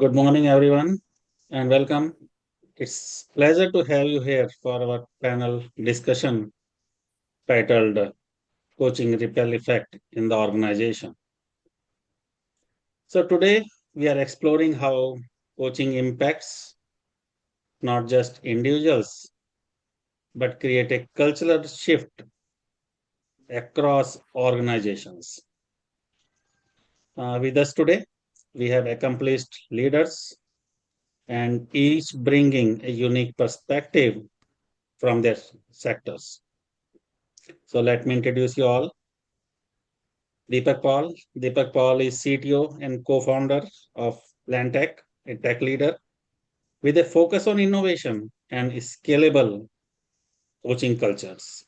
Good morning, everyone, and welcome. It's pleasure to have you here for our panel discussion titled Coaching Ripple Effect in the Organization. So today we are exploring how coaching impacts not just individuals, but create a cultural shift across organizations. With us today, we have accomplished leaders and each bringing a unique perspective from their sectors. So let me introduce you all. Deepak Paul. Deepak Paul is CTO and co-founder of LanTech, a tech leader with a focus on innovation and scalable coaching cultures.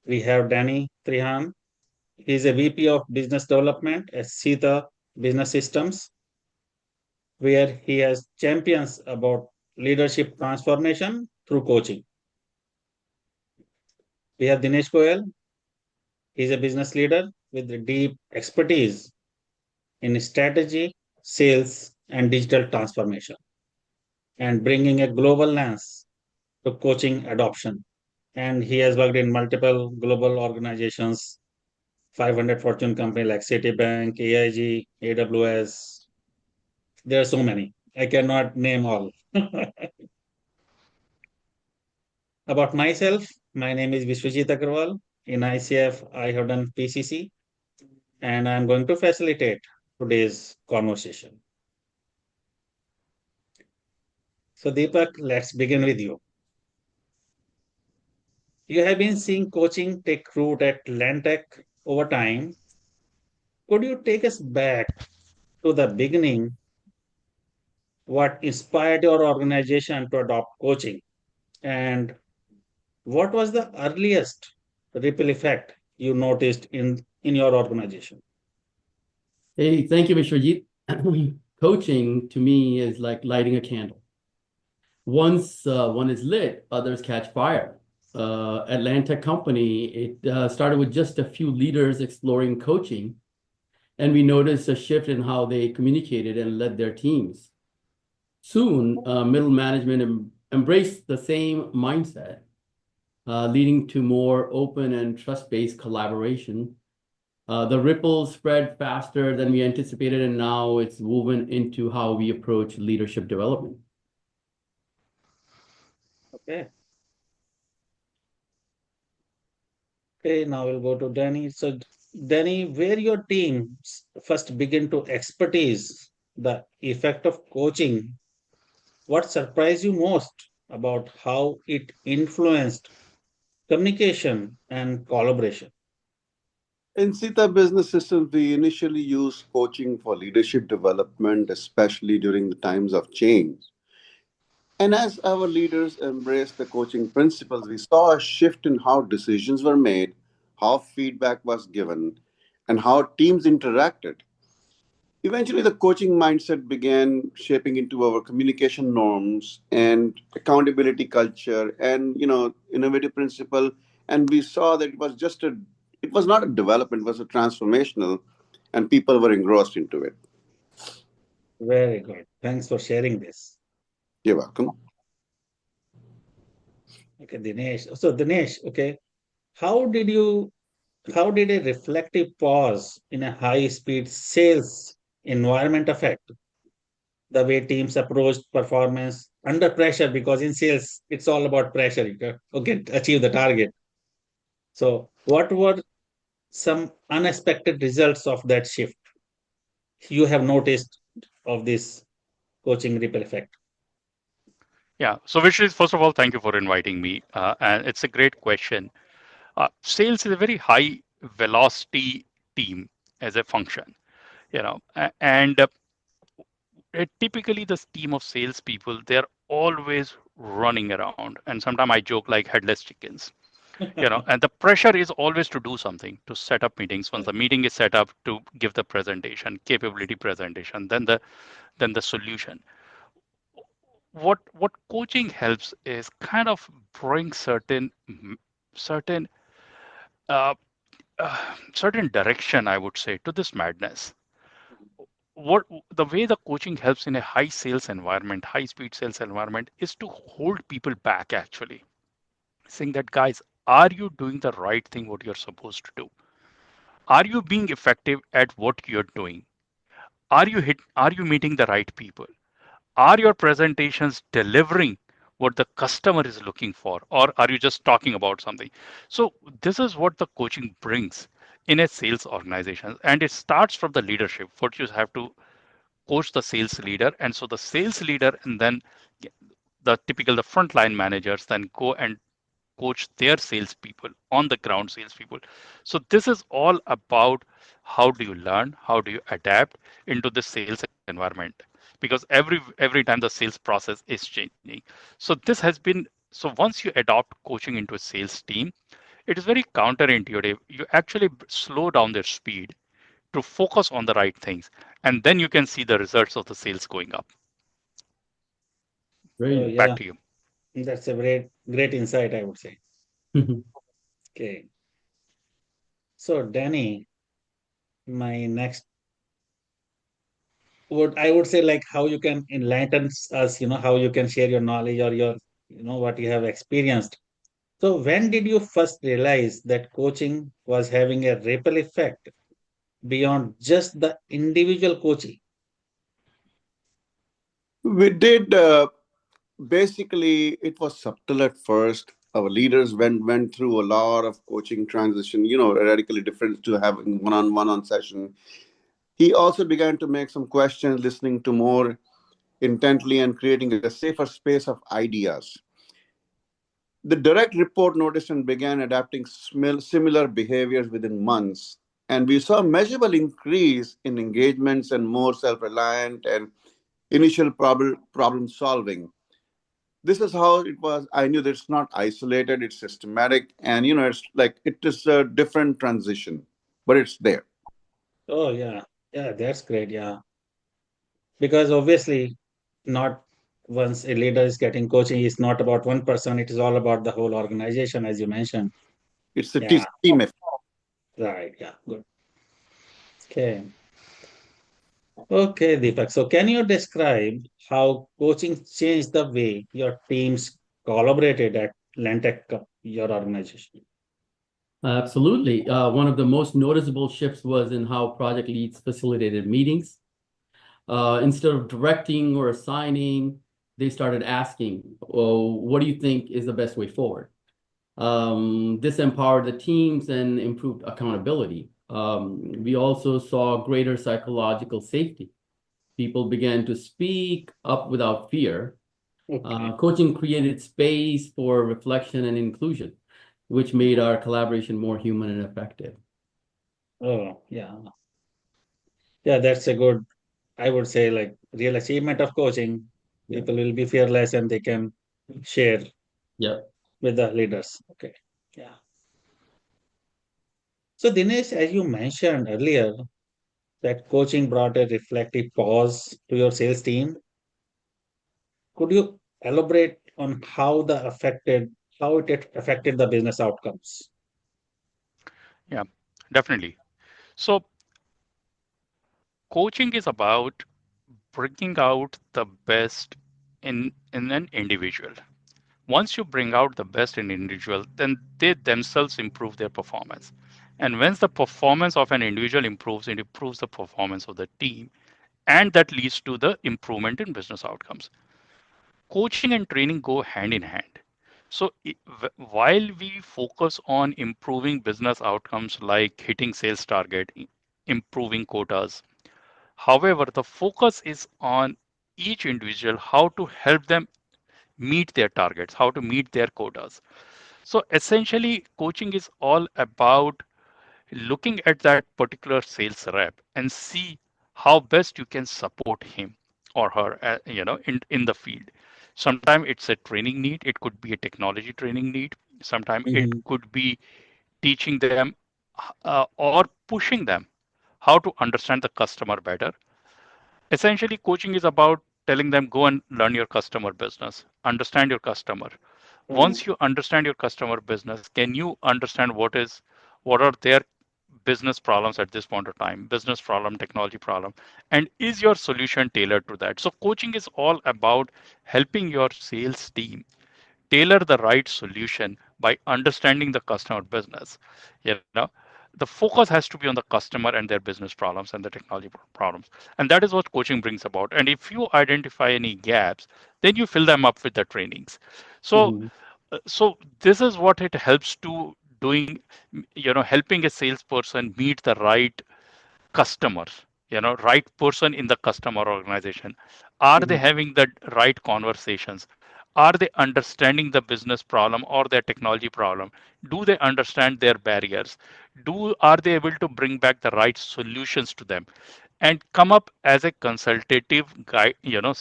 We have Danny Trehan. He is a VP of Business Development at Sita Business Systems, where he has champions about leadership transformation through coaching. We have Dinesh Goyal. He is a business leader with deep expertise in strategy, sales, and digital transformation, and bringing a global lens to coaching adoption. And he has worked in multiple global organizations, 500 Fortune company like Citibank, AIG, AWS. There are so many. I cannot name all. About myself, my name is Vishwajeet Agarwal. In ICF, I have done PCC, and I'm going to facilitate today's conversation. So, Deepak, let's begin with you. You have been seeing coaching take root at LanTech over time. Could you take us back to the beginning? What inspired your organization to adopt coaching? And what was the earliest ripple effect you noticed in your organization? Hey, thank you, Vishwajeet. Coaching to me is like lighting a candle. Once one is lit, others catch fire. At LanTech Company, it started with just a few leaders exploring coaching, and we noticed a shift in how they communicated and led their teams. Soon, middle management embraced the same mindset, leading to more open and trust-based collaboration. The ripple spread faster than we anticipated, and now it's woven into how we approach leadership development. Okay. Okay, now we'll go to Danny. So, Danny, where your teams first begin to expertise the effect of coaching, what surprised you most about how it influenced communication and collaboration? In Sita Business Systems, we initially used coaching for leadership development, especially during the times of change. And as our leaders embraced the coaching principles, we saw a shift in how decisions were made, how feedback was given, and how teams interacted. Eventually, the coaching mindset began shaping into our communication norms and accountability culture and innovative principle. And we saw that it was not a development, it was a transformational, and people were engrossed into it. Very good. Thanks for sharing this. You're welcome. Okay, Dinesh. So, Dinesh, okay, how did you how did a reflective pause in a high-speed sales environment affect the way teams approached performance under pressure? Because in sales, it's all about pressure. You got okay, achieve the target. So, what were some unexpected results of that shift you have noticed of this coaching ripple effect? Yeah. So, Vishal, first of all, thank you for inviting me. And it's a great question. Sales is a very high velocity team as a function, and typically this team of salespeople, they're always running around. And sometimes I joke like headless chickens, and the pressure is always to do something, to set up meetings. Once the meeting is set up, to give the presentation, capability presentation, then the solution. What coaching helps is kind of bring certain uh, certain direction, I would say, to this madness. what the way the coaching helps in a high sales environment, high speed sales environment, is to hold people back actually, saying that, guys, are you doing the right thing, what you're supposed to do? Are you being effective at what you're doing? Are you meeting the right people? Are your presentations delivering what the customer is looking for, or are you just talking about something? So this is what the coaching brings in a sales organization, and it starts from the leadership. What you have to coach the sales leader, and so the sales leader and then the frontline managers then go and coach their salespeople, on the ground salespeople. So this is all about how do you learn, how do you adapt into the sales environment, because every time the sales process is changing. So this has been, so once you adopt coaching into a sales team, it is very counterintuitive. You actually slow down their speed to focus on the right things, and then you can see the results of the sales going up. Oh, Great. Back yeah, to you. that's a great insight, I would say. Okay. So, Danny, my next would I would say like how you can enlighten us, how you can share your knowledge or what you have experienced. So, when did you first realize that coaching was having a ripple effect beyond just the individual coaching? We did. Basically, it was subtle at first. Our leaders went through a lot of coaching transition, radically different to having one-on-one on session. He also began to make some questions, listening to more intently and creating a safer space of ideas. The direct report noticed and began adapting similar behaviors within months. And we saw a measurable increase in engagements and more self reliant and initial problem solving. This is how it was. I knew that it's not isolated, it's systematic, and it's like it is a different transition, but it's there. Oh, yeah. Yeah, that's great. Yeah. Because obviously, not once a leader is getting coaching, it's not about one person, it is all about the whole organization, as you mentioned. It's a Yeah. team effort. Right. Yeah. Good. Okay. Okay, Deepak. So, can you describe how coaching changed the way your teams collaborated at LanTech, your organization? Absolutely. One of the most noticeable shifts was in how project leads facilitated meetings. Instead of directing or assigning, they started asking, "Oh, what do you think is the best way forward?" This empowered the teams and improved accountability. We also saw greater psychological safety. People began to speak up without fear. Okay. Coaching created space for reflection and inclusion, which made our collaboration more human and effective. Oh, yeah. Yeah, that's a good, I would say, like real achievement of coaching. Yeah. People will be fearless and they can share Yep. with the leaders. Okay. Yeah. So, Dinesh, as you mentioned earlier, that coaching brought a reflective pause to your sales team. Could you elaborate on how it affected the business outcomes? Yeah, definitely. So coaching is about bringing out the best in an individual. Once you bring out the best in individual, then they themselves improve their performance. And once the performance of an individual improves, it improves the performance of the team, and that leads to the improvement in business outcomes. Coaching and training go hand in hand. So while we focus on improving business outcomes like hitting sales target, improving quotas, however, the focus is on each individual, how to help them meet their targets, how to meet their quotas. So essentially, coaching is all about looking at that particular sales rep and see how best you can support him or her, in the field. Sometimes it's a training need, it could be a technology training need, sometimes it Mhm. could be teaching them or pushing them how to understand the customer better. Essentially, coaching is about telling them go and learn your customer business, understand your customer. Mhm. Once you understand your customer business, can you understand what are their business problems at this point of time, business problem, technology problem, and is your solution tailored to that? So coaching is all about helping your sales team tailor the right solution by understanding the customer business. You know, the focus has to be on the customer and their business problems and the technology problems, and that is what coaching brings about. And if you identify any gaps, then you fill them up with the trainings. So Mhm. so this is what it helps to doing, helping a salesperson meet the right customers, right person in the customer organization. Are they Mhm. having the right conversations? Are they understanding the business problem or their technology problem? Do they understand their barriers? Are they able to bring back the right solutions to them and come up as a consultative guide,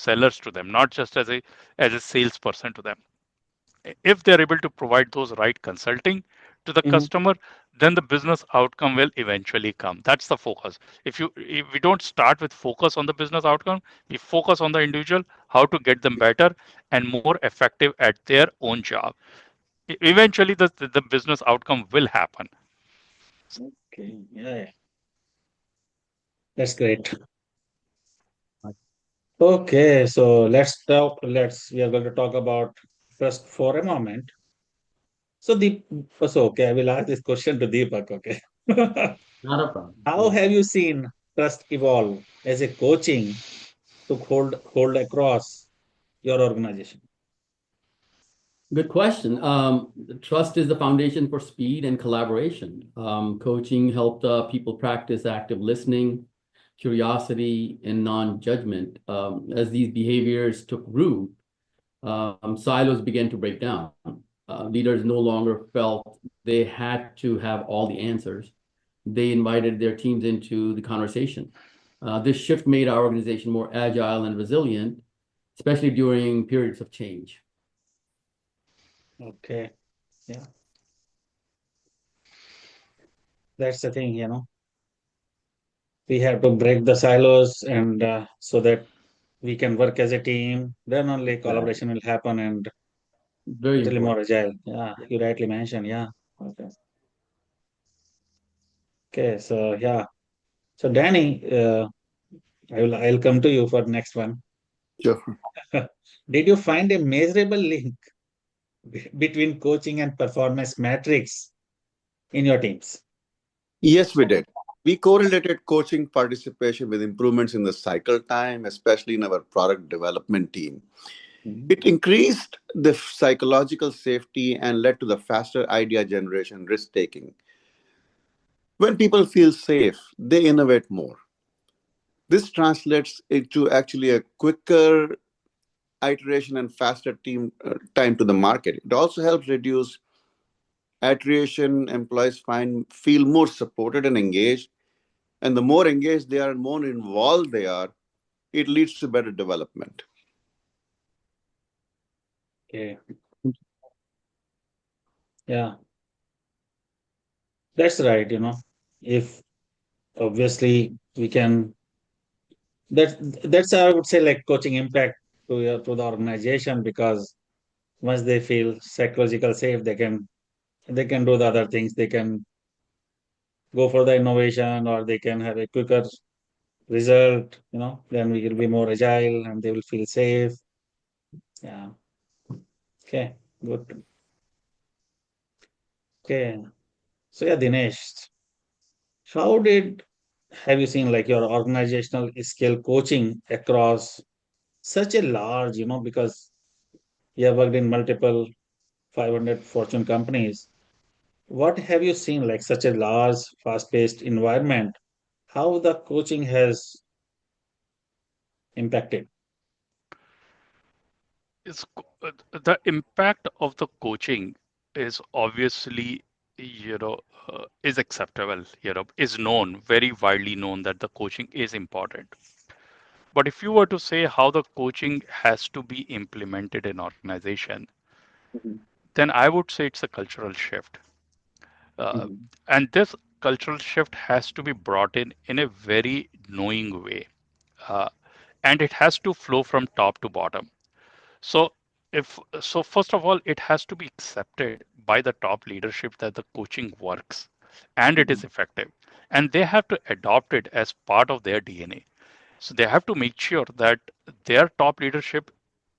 sellers to them, not just as a salesperson to them? If they're able to provide those right consulting to the Mhm. customer, then the business outcome will eventually come. That's the focus. If we don't start with focus on the business outcome, we focus on the individual, how to get them better and more effective at their own job. Eventually the business outcome will happen. Okay. Yeah, yeah. That's great. Okay, so we are going to talk about trust for a moment. So okay, I will ask this question to Deepak, okay? Not a problem. How have you seen trust evolve as a coaching to hold across your organization? Good question. Trust is the foundation for speed and collaboration. Coaching helped people practice active listening, curiosity, and non-judgment. As these behaviors took root, silos began to break down. Leaders no longer felt they had to have all the answers. They invited their teams into the conversation. This shift made our organization more agile and resilient, especially during periods of change. Okay, yeah, that's the thing, we have to break the silos and so that we can work as a team. Then only Yeah, collaboration will happen and very it will be more important. agile. Yeah, you rightly mentioned. Yeah. Okay. Okay. So yeah. So Danny, I'll come to you for next one. Sure. Did you find a measurable link between coaching and performance metrics in your teams? Yes, we did. We correlated coaching participation with improvements in the cycle time, especially in our product development team. Mhm. It increased the psychological safety and led to the faster idea generation, risk taking. When people feel safe, they innovate more. This translates into actually a quicker iteration and faster team time to the market. It also helps reduce attrition. Employees feel more supported and engaged, and the more engaged they are and more involved they are, it leads to better development. Okay. Yeah, that's right. If obviously we can, that's I would say like coaching impact to the organization because once they feel psychological safe, they can do the other things. They can go for the innovation or they can have a quicker result. Then we will be more agile and they will feel safe. Yeah. Okay. Good. Okay. So yeah, Dinesh, how did have you seen like your organizational skill coaching across such a large, because you have worked in multiple 500 Fortune companies. What have you seen like such a large, fast-paced environment? How the coaching has impacted? The impact of the coaching is obviously, is acceptable, is known, very widely known that the coaching is important. But if you were to say how the coaching has to be implemented in organization, Mhm. then I would say it's a cultural shift. Uh, Mhm. and this cultural shift has to be brought in a very knowing way. Uh, and it has to flow from top to bottom. So first of all, it has to be accepted by the top leadership that the coaching works and it is Mhm. effective. and they have to adopt it as part of their DNA. So they have to make sure that their top leadership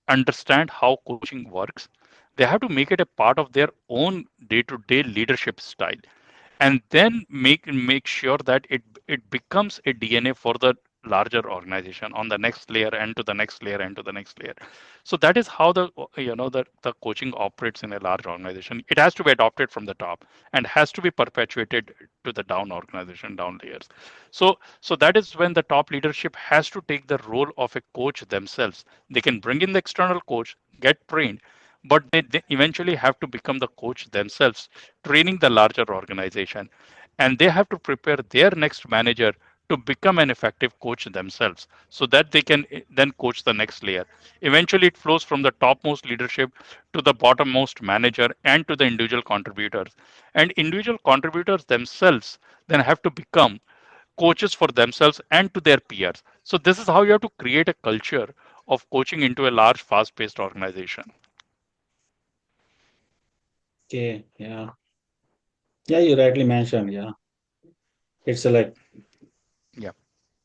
understand how coaching works. They have to make it a part of their own day-to-day leadership style, and then make sure that it becomes a DNA for the larger organization on the next layer and to the next layer and to the next layer. So that is how the coaching operates in a large organization. It has to be adopted from the top and has to be perpetuated to the down organization, down layers. So that is when the top leadership has to take the role of a coach themselves. They can bring in the external coach, get trained, but they eventually have to become the coach themselves, training the larger organization. And they have to prepare their next manager to become an effective coach themselves so that they can then coach the next layer. Eventually, it flows from the topmost leadership to the bottommost manager and to the individual contributors. And individual contributors themselves then have to become coaches for themselves and to their peers. So, this is how you have to create a culture of coaching into a large, fast paced organization. Okay, yeah. Yeah, you rightly mentioned, yeah. It's like Yeah.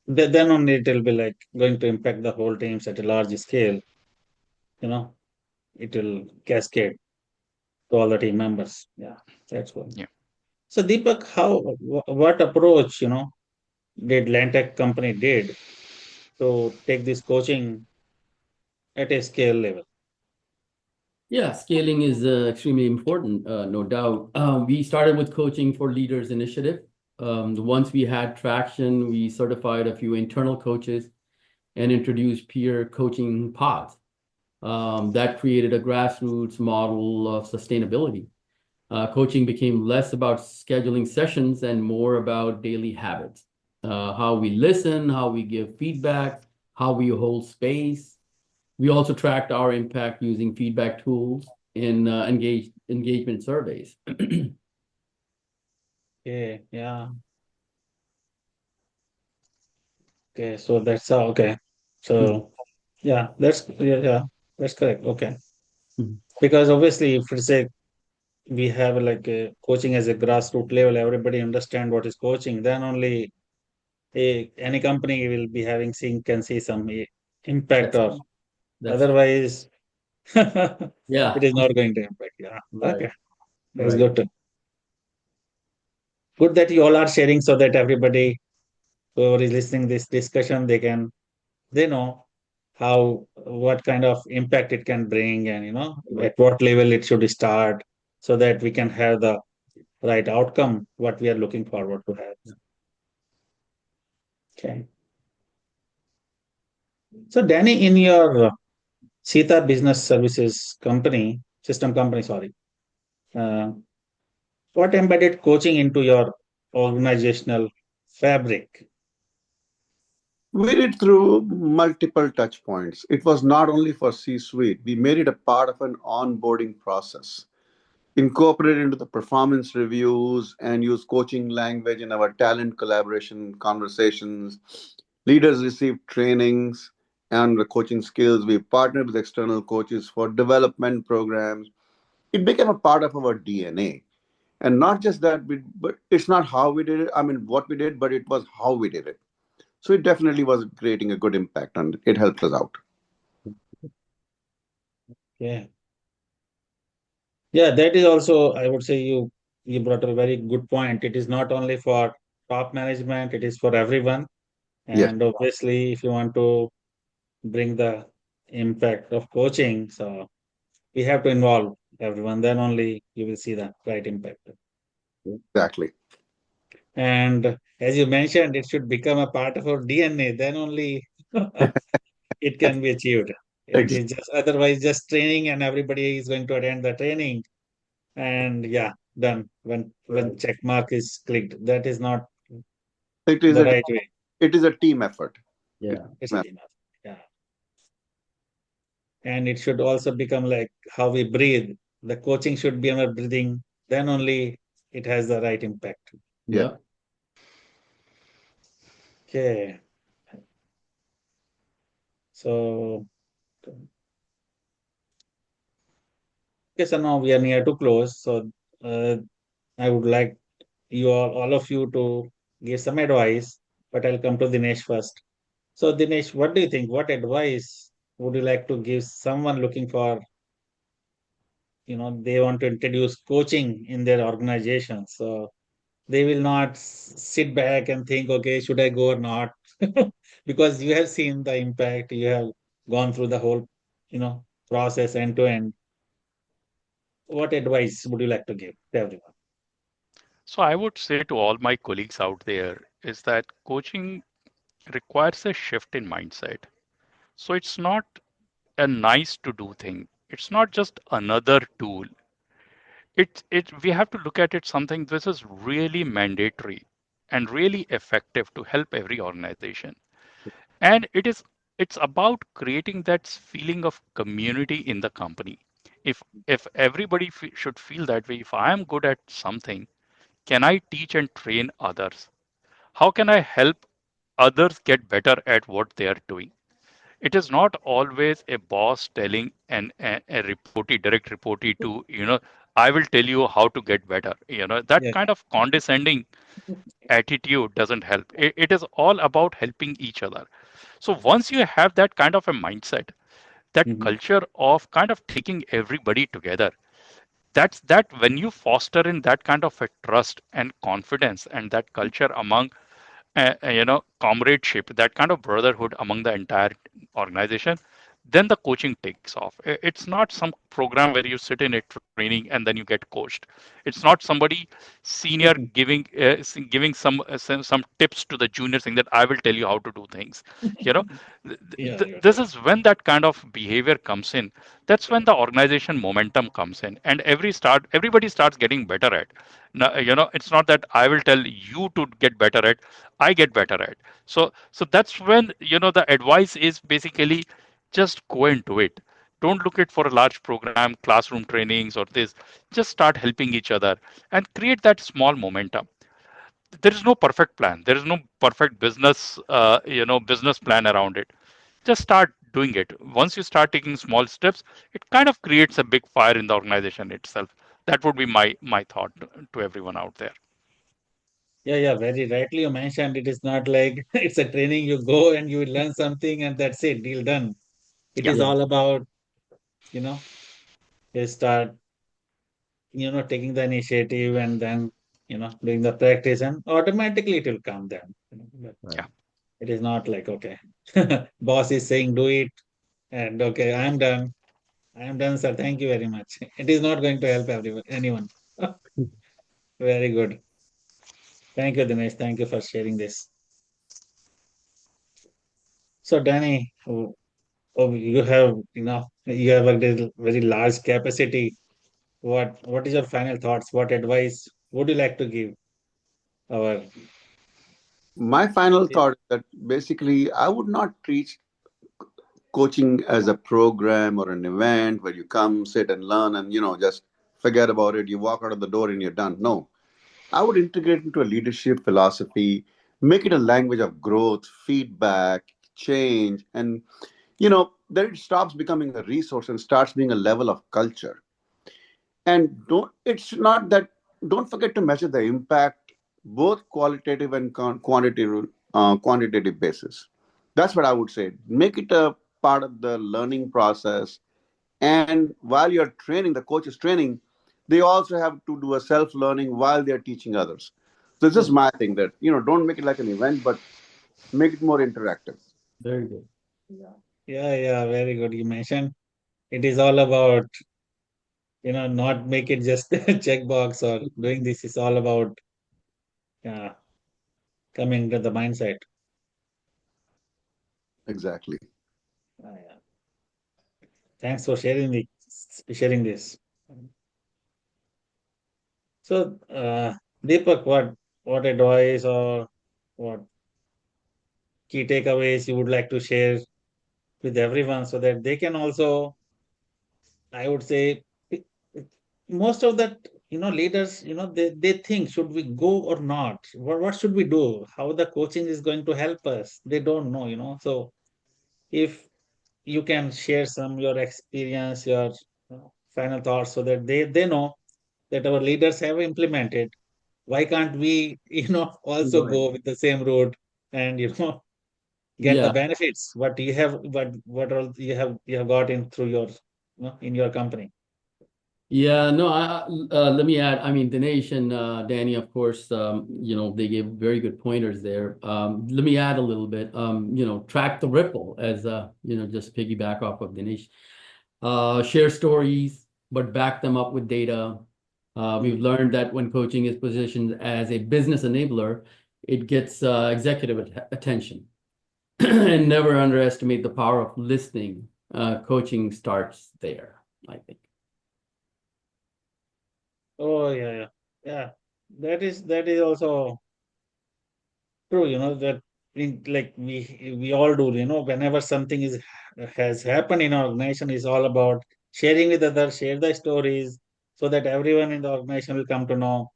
then only it will be like going to impact the whole teams at a large scale, you know, it will cascade to all the team members. Yeah, that's good. Yeah. So Deepak, what approach, did LanTech company did to take this coaching at a scale level? Yeah, scaling is extremely important, no doubt. We started with coaching for leaders initiative. Once we had traction, we certified a few internal coaches and introduced peer coaching pods. That created a grassroots model of sustainability. Coaching became less about scheduling sessions and more about daily habits. How we listen, how we give feedback, how we hold space. We also tracked our impact using feedback tools in engagement surveys. Okay, yeah. Okay, so that's how, okay. So yeah, that's correct. Okay. Mhm. Because obviously if it's a we have like a coaching as a grassroots level, everybody understand what is coaching, then only any company will be having can see some impact, That's or that's otherwise it yeah, is not going to impact. Yeah. right, Okay. That's right. good. Good that you all are sharing so that everybody whoever is listening this discussion, they know how what kind of impact it can bring, and at what level it should start, so that we can have the right outcome what we are looking forward to have. Okay. So Danny, in your Sita Business Services company, system company, sorry, uh, what embedded coaching into your organizational fabric? We did through multiple touch points. It was not only for C suite, we made it a part of an onboarding process, incorporated into the performance reviews, and use coaching language in our talent collaboration conversations. Leaders received trainings and the coaching skills. We partnered with external coaches for development programs. It became a part of our DNA. And not just that, but it's not how we did it. I mean, what we did, but it was how we did it. So it definitely was creating a good impact and it helped us out. Yeah. Yeah, that is also, I would say you brought a very good point. It is not only for top management, it is for everyone. Yes, And obviously, if you want to bring the impact of coaching, so we have to involve everyone. Then only you will see the right impact. exactly. And as you mentioned, it should become a part of our DNA. Then only it can be achieved. It Exactly. is just otherwise just training, and everybody is going to attend the training. And yeah, done. When Right. check mark is clicked, that is not It is the a right way. it is a team effort. Yeah. It's a team effort. Yeah. And it should also become like how we breathe. The coaching should be on our breathing. Then only it has the right impact. Yeah. Yeah. Okay. So okay, so now we are near to close. So uh, I would like all of you to give some advice, but I'll come to Dinesh first. So, Dinesh, what do you think? What advice would you like to give someone looking for, they want to introduce coaching in their organization? So, they will not sit back and think, okay, should I go or not? Because you have seen the impact, you have gone through the whole, process end to end. What advice would you like to give to everyone? So I would say to all my colleagues out there is that coaching requires a shift in mindset. So it's not a nice to do thing. It's not just another tool. We have to look at it something this is really mandatory and really effective to help every organization. And it's about creating that feeling of community in the company. If everybody should feel that way, if I am good at something, can I teach and train others? How can I help others get better at what they are doing? It is not always a boss telling a reportee, direct reportee to, I will tell you how to get better. That Yeah. kind of condescending attitude doesn't help. It is all about helping each other. So once you have that kind of a mindset, that Mhm. culture of kind of taking everybody together, that when you foster in that kind of a trust and confidence and that culture among comradeship, that kind of brotherhood among the entire organization, then the coaching takes off. It's not some program where you sit in a training and then you get coached. It's not somebody senior giving some tips to the junior saying that I will tell you how to do things. you know Yeah, you're this right. is when that kind of behavior comes in. That's when the organization momentum comes in, and everybody starts getting better at. Now, it's not that I will tell you to get better at, I get better at. So that's when the advice is basically just go and do it. Don't look it for a large program, classroom trainings or this. Just start helping each other and create that small momentum. There is no perfect plan. There is no perfect business plan around it. Just start doing it. Once you start taking small steps, it kind of creates a big fire in the organization itself. That would be my thought to everyone out there. Yeah, yeah, very rightly you mentioned it is not like it's a training, you go and you learn something and that's it, deal done. It Yeah. is Yeah. all about, you know, you start, taking the initiative and then, doing the practice and automatically it will come then. But Right. Yeah. it is not like, okay, boss is saying do it and okay, I'm done. I am done, sir. Thank you very much. It is not going to help everyone, anyone. Very good. Thank you, Dinesh. Thank you for sharing this. So, Danny, you have a very large capacity. What is your final thoughts? What advice would you like to give our? My final thought is that basically I would not treat coaching as a program or an event where you come, sit and learn and just forget about it. You walk out of the door and you're done. No. I would integrate into a leadership philosophy, make it a language of growth, feedback, change, and then it stops becoming a resource and starts being a level of culture. And don't it's not that don't forget to measure the impact, both qualitative and quantitative basis. That's what I would say. Make it a part of the learning process. And while you're training, the coach is training, they also have to do a self learning while they're teaching others. So this is Oh, my thing that don't make it like an event, but make it more interactive. Very good. yeah, yeah, very good. You mentioned it is all about, not make it just a checkbox or doing this. Is all about uh, coming to the mindset. Exactly. Yeah. Thanks for sharing this. So, Deepak, what advice or what key takeaways you would like to share with everyone so that they can also, I would say, it- most of that, leaders, they think, should we go or not? What should we do? How the coaching is going to help us? They don't know, So, if you can share some your experience, your final thoughts, so that they know that our leaders have implemented. why can't we, also Right. go with the same route and, get the Yeah. benefits what you have, what all you have got in through your, in your company. Yeah, no, let me add, I mean, Dinesh and Danny, of course, they gave very good pointers there. Let me add a little bit, track the ripple as, just piggyback off of Dinesh. Share stories, but back them up with data. We've learned that when coaching is positioned as a business enabler, it gets executive attention. And never underestimate the power of listening. Coaching starts there, I think. Oh, yeah. That is also true, that like we all do, whenever something has happened in our organization, is all about sharing with others, share the stories, so that everyone in the organization will come to know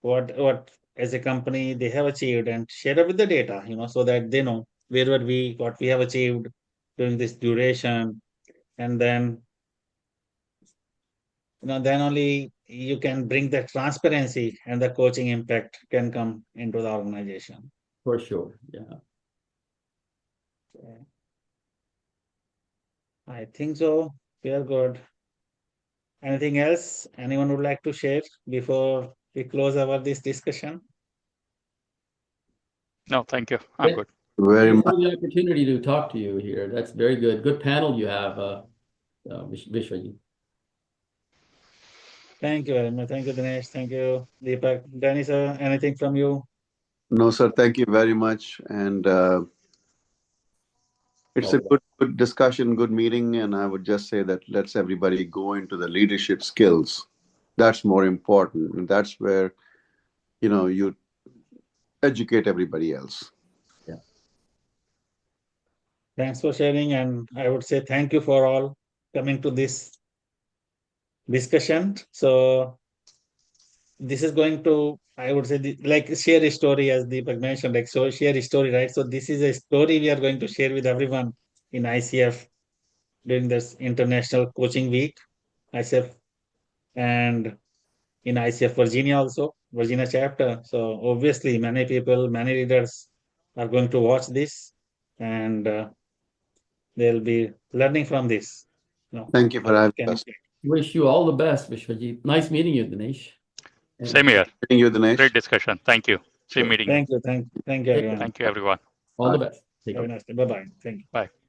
what as a company they have achieved, and share it with the data, so that they know what we have achieved during this duration. And then, then only you can bring the transparency, and the coaching impact can come into the organization. For sure. Yeah. I think so. We are good. Anything else anyone would like to share before we close this discussion? No, thank you. I'm Yeah. good. Very Thanks much. for the opportunity to talk to you here. That's very good. Good panel you have, Vishwajeet. Thank you very much. Thank you, Dinesh. Thank you, Deepak. Danny, sir, anything from you? No, sir, thank you very much. And it's All a the best. good discussion, good meeting. And I would just say that let's everybody go into the leadership skills. That's more important. And that's where, you educate everybody else. Yeah. Thanks for sharing. And I would say thank you for all coming to this discussion. So this is going to, I would say, like share a story, as Deepak mentioned, like so share a story, right? So this is a story we are going to share with everyone in ICF during this International Coaching Week, ICF, and in ICF Virginia also, Virginia chapter. So obviously, many people, many leaders are going to watch this, and they'll be learning from this. Thank you for How having can us. Wish you all the best, Vishwajeet. Nice meeting you, Dinesh. Same And here. Thank you, Dinesh. Great discussion. Thank you. Same sure. meeting you. thank you, thank you, Take care. everyone. Thank you, everyone. All the best. Take Have a care. nice day. Bye bye. Thank you. Bye.